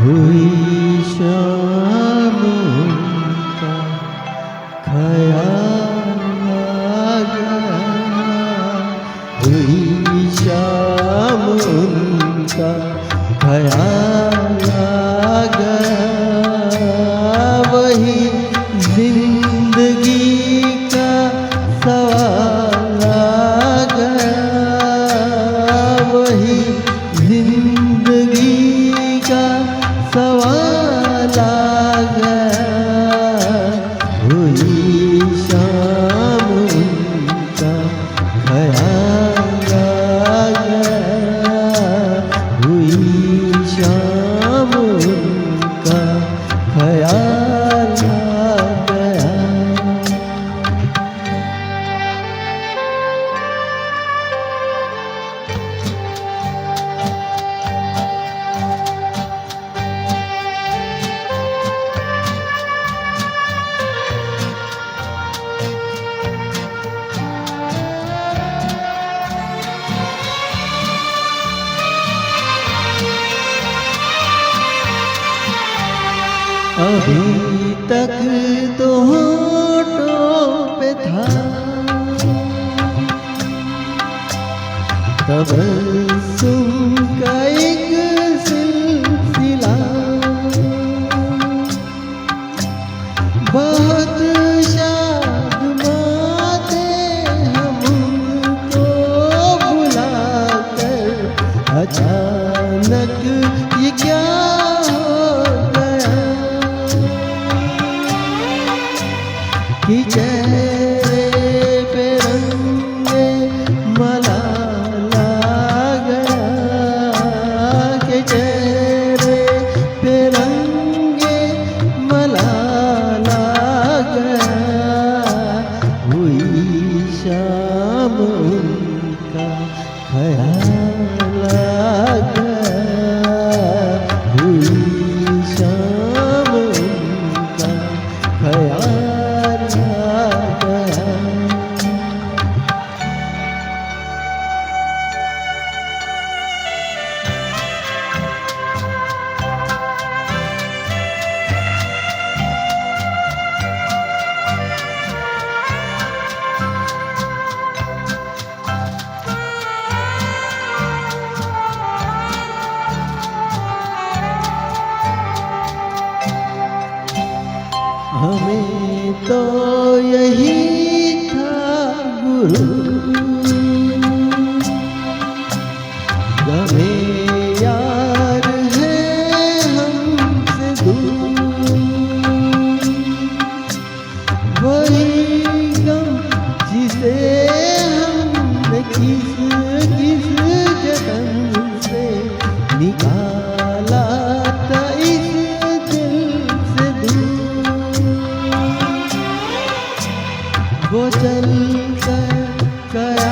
हुई शाम का ख्याल आ गया, हुई शाम का ख्याल आ गया, वही जिंदगी का सवाल आ गया, वही जिंदगी का सवाल आ गया, हुई शाम का ख्याल आ गया, हुई शाम का ख्याल आ गया। अभी तक तो होठों पे था तबस्सुम का एक सिलसिला, बहुत शादमां थे हमको बुलाकर, अचानक ये क्या कि चेहरे पे रंगे मलाल आ गया, कि चेहरे पे रंगे मलाल आ गया, हुई शाम उनका ख्याल आ गया, हुई शाम उनका ख्याल। हमें तो यही था गुरु, गमे यार है हमसे दूर, वही गम जिसे हमने किस किस जतन से निकाला था इस दिल से दूर, वो चल कर गया